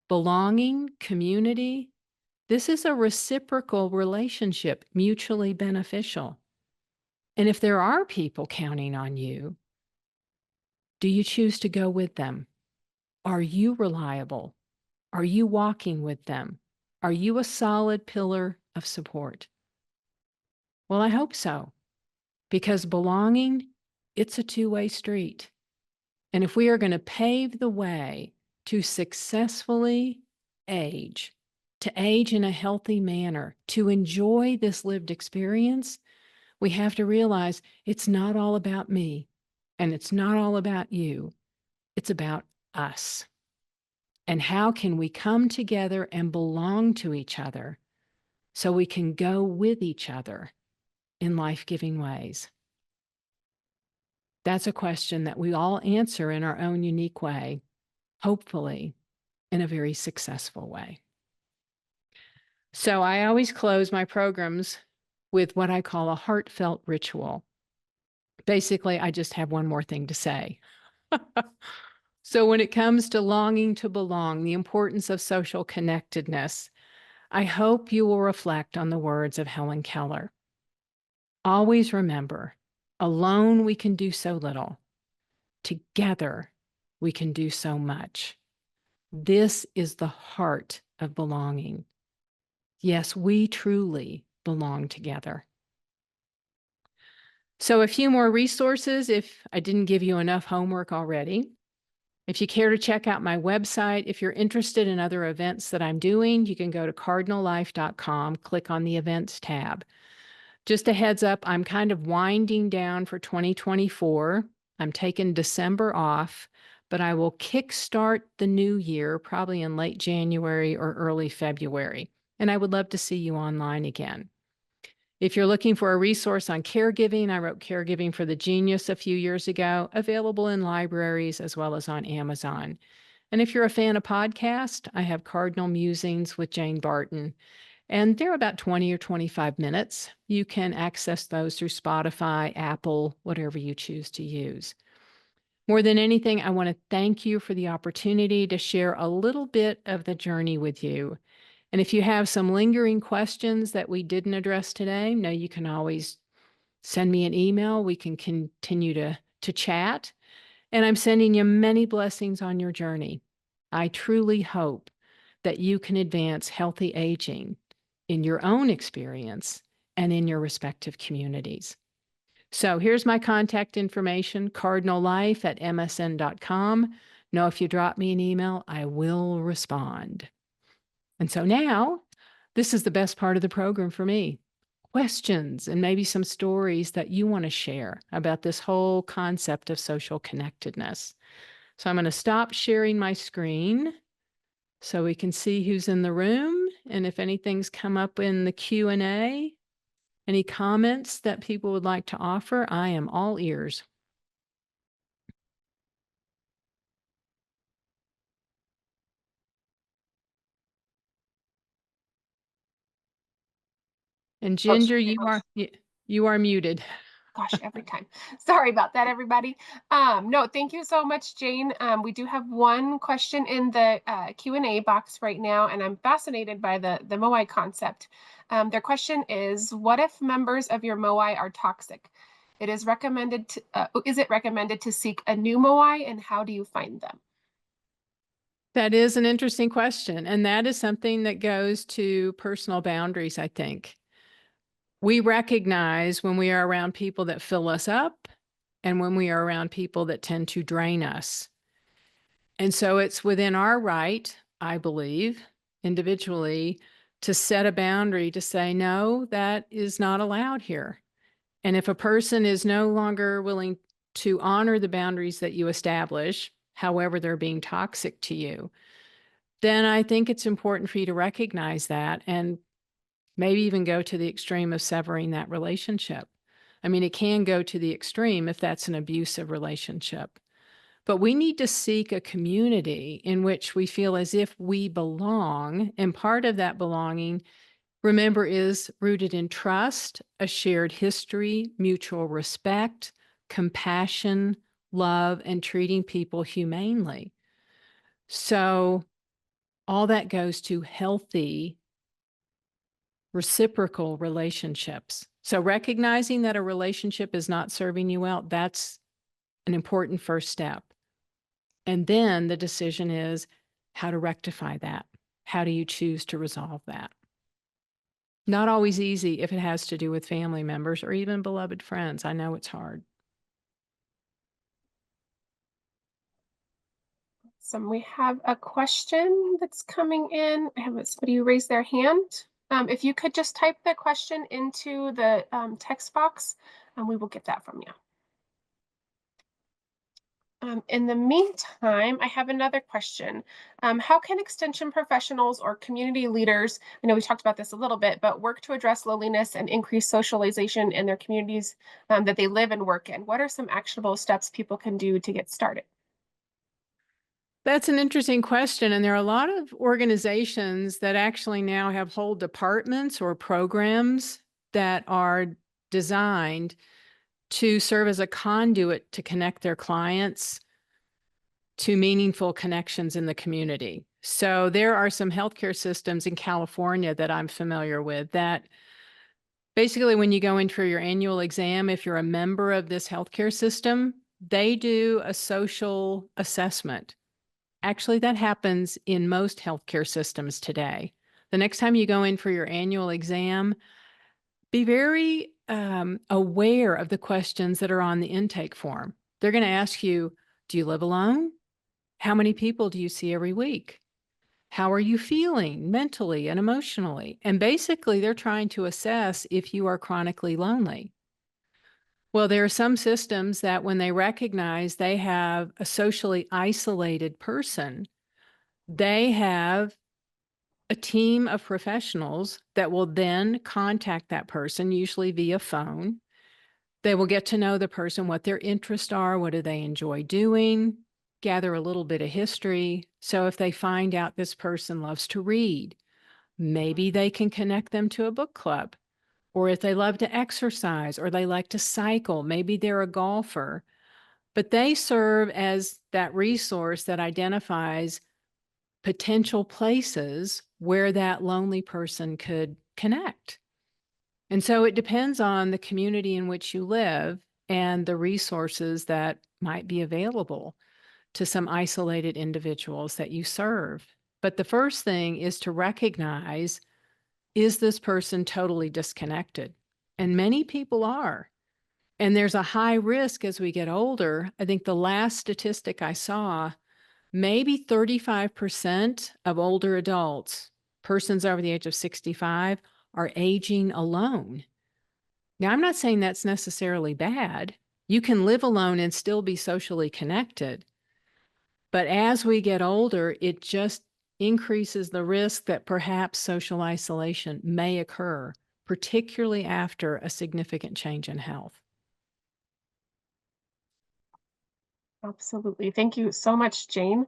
belonging, community, this is a reciprocal relationship, mutually beneficial. And if there are people counting on you, do you choose to go with them? Are you reliable? Are you walking with them? Are you a solid pillar of support? Well, I hope so, because belonging, it's a two-way street. And if we are going to pave the way to successfully age, to age in a healthy manner, to enjoy this lived experience, we have to realize it's not all about me and it's not all about you. It's about us. And how can we come together and belong to each other so we can go with each other in life-giving ways? That's a question that we all answer in our own unique way, hopefully in a very successful way. So I always close my programs with what I call a heartfelt ritual. Basically, I just have one more thing to say. So when it comes to longing to belong, the importance of social connectedness, I hope you will reflect on the words of Helen Keller. Always remember, alone we can do so little. Together we can do so much. This is the heart of belonging. Yes, we truly belong together. So a few more resources if I didn't give you enough homework already. If you care to check out my website, if you're interested in other events that I'm doing, you can go to cardinallife.com, click on the events tab. Just a heads up, I'm kind of winding down for 2024. I'm taking December off, but I will kickstart the new year probably in late January or early February. And I would love to see you online again. If you're looking for a resource on caregiving, I wrote Caregiving for the Genius a few years ago, available in libraries as well as on Amazon. And if you're a fan of podcast, I have Cardinal Musings with Jane Barton, and they're about 20 or 25 minutes. You can access those through Spotify, Apple, whatever you choose to use. More than anything, I want to thank you for the opportunity to share a little bit of the journey with you. And if you have some lingering questions that we didn't address today, know you can always send me an email. We can continue to chat. And I'm sending you many blessings on your journey. I truly hope that you can advance healthy aging in your own experience and in your respective communities. So here's my contact information, cardinallife@msn.com. Know if you drop me an email, I will respond. And so now, this is the best part of the program for me. Questions and maybe some stories that you want to share about this whole concept of social connectedness. So I'm going to stop sharing my screen so we can see who's in the room. And if anything's come up in the Q&A, any comments that people would like to offer, I am all ears. And Ginger, you are muted. Gosh, every time. Sorry about that, everybody. No, thank you so much, Jane. We do have one question in the Q&A box right now, and I'm fascinated by the Moai concept. Their question is, what if members of your Moai are toxic? Is it recommended to seek a new Moai, and how do you find them? That is an interesting question. And that is something that goes to personal boundaries, I think. We recognize when we are around people that fill us up and when we are around people that tend to drain us. And so it's within our right, I believe, individually, to set a boundary to say, no, that is not allowed here. And if a person is no longer willing to honor the boundaries that you establish, however they're being toxic to you, then I think it's important for you to recognize that and maybe even go to the extreme of severing that relationship. I mean, it can go to the extreme if that's an abusive relationship. But we need to seek a community in which we feel as if we belong. And part of that belonging, remember, is rooted in trust, a shared history, mutual respect, compassion, love, and treating people humanely. So all that goes to healthy, reciprocal relationships. So recognizing that a relationship is not serving you well, that's an important first step. And then the decision is how to rectify that. How do you choose to resolve that? Not always easy if it has to do with family members or even beloved friends. I know it's hard. So we have a question that's coming in. I have somebody raise their hand. If you could just type the question into the text box, and we will get that from you. In the meantime, I have another question. How can extension professionals or community leaders, I know we talked about this a little bit, but work to address loneliness and increase socialization in their communities that they live and work in? What are some actionable steps people can do to get started? That's an interesting question. And there are a lot of organizations that actually now have whole departments or programs that are designed to serve as a conduit to connect their clients to meaningful connections in the community. So there are some healthcare systems in California that I'm familiar with that basically when you go in for your annual exam, if you're a member of this healthcare system, they do a social assessment. Actually, that happens in most healthcare systems today. The next time you go in for your annual exam, be very aware of the questions that are on the intake form. They're going to ask you, do you live alone? How many people do you see every week? How are you feeling mentally and emotionally? And basically, they're trying to assess if you are chronically lonely. Well, there are some systems that when they recognize they have a socially isolated person, they have a team of professionals that will then contact that person, usually via phone. They will get to know the person, what their interests are, what do they enjoy doing, gather a little bit of history. So if they find out this person loves to read, maybe they can connect them to a book club. Or if they love to exercise or they like to cycle, maybe they're a golfer. But they serve as that resource that identifies potential places where that lonely person could connect. And so it depends on the community in which you live and the resources that might be available to some isolated individuals that you serve. But the first thing is to recognize, is this person totally disconnected? And many people are. And there's a high risk as we get older. I think the last statistic I saw, maybe 35% of older adults, persons over the age of 65, are aging alone. Now, I'm not saying that's necessarily bad. You can live alone and still be socially connected. But as we get older, it just increases the risk that perhaps social isolation may occur, particularly after a significant change in health. Absolutely. Thank you so much, Jane.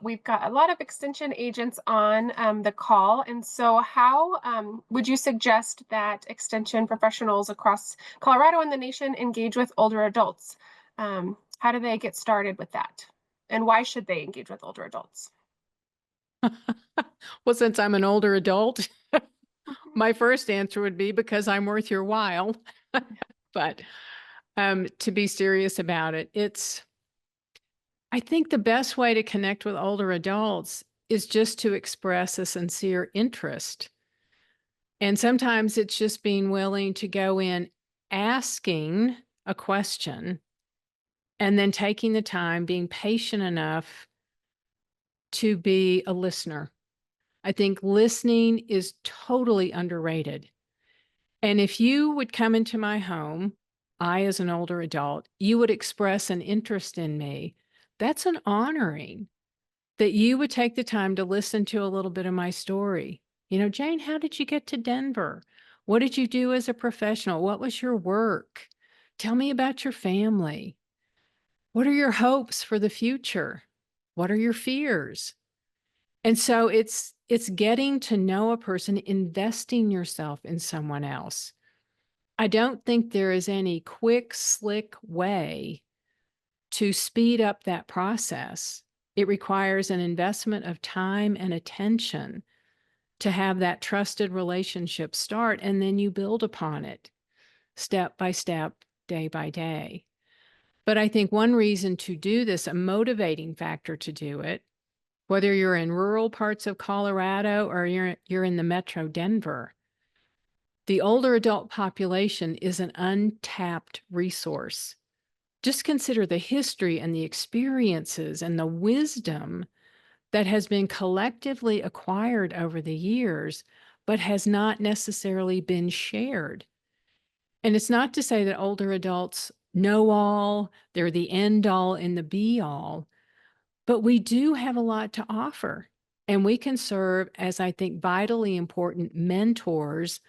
We've got a lot of extension agents on the call. And so, how would you suggest that extension professionals across Colorado and the nation engage with older adults? How do they get started with that? And why should they engage with older adults? Well, since I'm an older adult, my first answer would be because I'm worth your while. But to be serious about it, I think the best way to connect with older adults is just to express a sincere interest. And sometimes it's just being willing to go in asking a question and then taking the time, being patient enough to be a listener. I think listening is totally underrated. And if you would come into my home, I, as an older adult, you would express an interest in me. That's an honoring that you would take the time to listen to a little bit of my story. Jane, how did you get to Denver? What did you do as a professional? What was your work? Tell me about your family. What are your hopes for the future? What are your fears? And so it's getting to know a person, investing yourself in someone else. I don't think there is any quick, slick way to speed up that process. It requires an investment of time and attention to have that trusted relationship start, and then you build upon it step by step, day by day. But I think one reason to do this, a motivating factor to do it, whether you're in rural parts of Colorado or you're in the metro Denver, the older adult population is an untapped resource. Just consider the history and the experiences and the wisdom that has been collectively acquired over the years, but has not necessarily been shared. And it's not to say that older adults know all, they're the end all and the be all, but we do have a lot to offer. And we can serve as, I think, vitally important mentors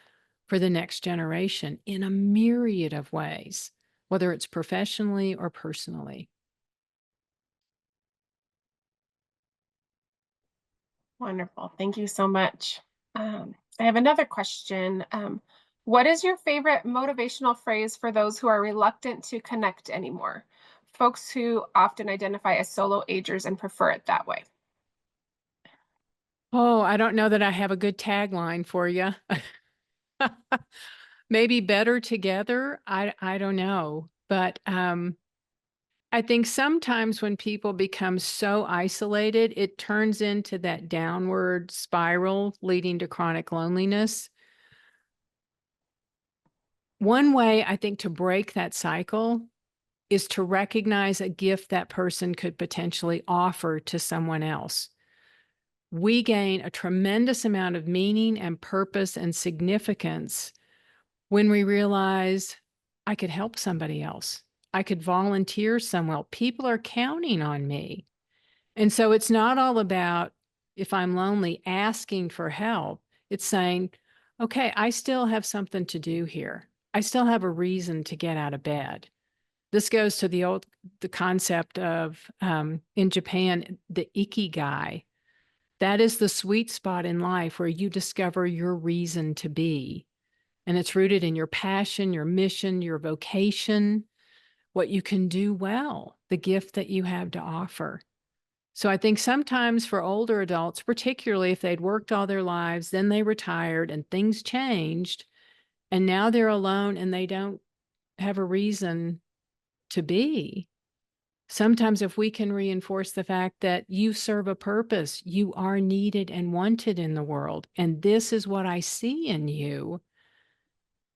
for the next generation in a myriad of ways, whether it's professionally or personally. Wonderful. Thank you so much. I have another question. What is your favorite motivational phrase for those who are reluctant to connect anymore? Folks who often identify as solo agers and prefer it that way. Oh, I don't know that I have a good tagline for you. Maybe better together. I don't know. But I think sometimes when people become so isolated, it turns into that downward spiral leading to chronic loneliness. One way I think to break that cycle is to recognize a gift that person could potentially offer to someone else. We gain a tremendous amount of meaning and purpose and significance when we realize I could help somebody else. I could volunteer somewhere. People are counting on me. And so it's not all about, if I'm lonely, asking for help. It's saying, okay, I still have something to do here. I still have a reason to get out of bed. This goes to the concept of, in Japan, the ikigai. That is the sweet spot in life where you discover your reason to be. And it's rooted in your passion, your mission, your vocation, what you can do well, the gift that you have to offer. So I think sometimes for older adults, particularly if they'd worked all their lives, then they retired and things changed, and now they're alone and they don't have a reason to be. Sometimes if we can reinforce the fact that you serve a purpose, you are needed and wanted in the world, and this is what I see in you,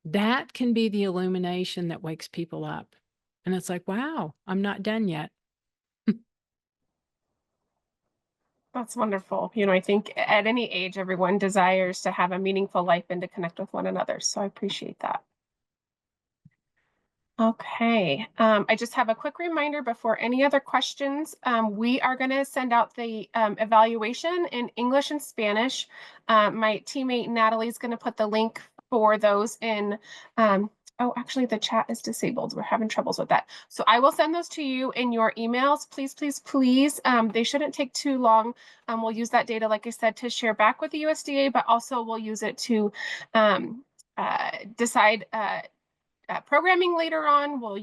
that can be the illumination that wakes people up. And it's like, wow, I'm not done yet. That's wonderful. I think at any age, everyone desires to have a meaningful life and to connect with one another. So I appreciate that. Okay, I just have a quick reminder before any other questions. We are going to send out the evaluation in English and Spanish. My teammate Natalie's going to put the link for those in. Oh, actually, the chat is disabled. We're having troubles with that. So I will send those to you in your emails. Please, please, please. They shouldn't take too long. We'll use that data, like I said, to share back with the USDA, but also we'll use it to decide programming later on. We'll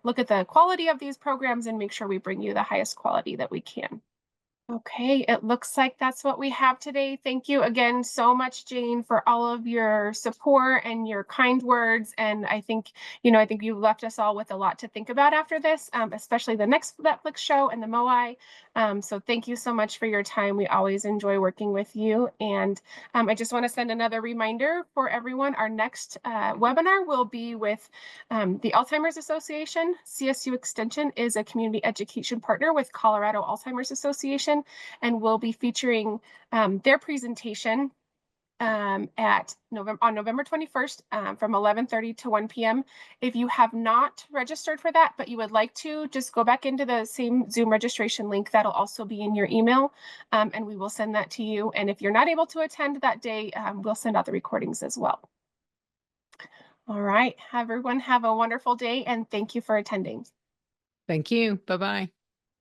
look at the quality of these programs and make sure we bring you the highest quality that we can. Okay, it looks like that's what we have today. Thank you again so much, Jane, for all of your support and your kind words. And I think you left us all with a lot to think about after this, especially the next Netflix show and the MOI. So thank you so much for your time. We always enjoy working with you. And I just want to send another reminder for everyone. Our next webinar will be with the Alzheimer's Association. CSU Extension is a community education partner with Colorado Alzheimer's Association, and we'll be featuring their presentation on November 21st from 11:30 to 1 p.m. If you have not registered for that, but you would like to, just go back into the same Zoom registration link. That'll also be in your email, and we will send that to you. And if you're not able to attend that day, we'll send out the recordings as well. All right, everyone, have a wonderful day, and thank you for attending. Thank you. Bye-bye.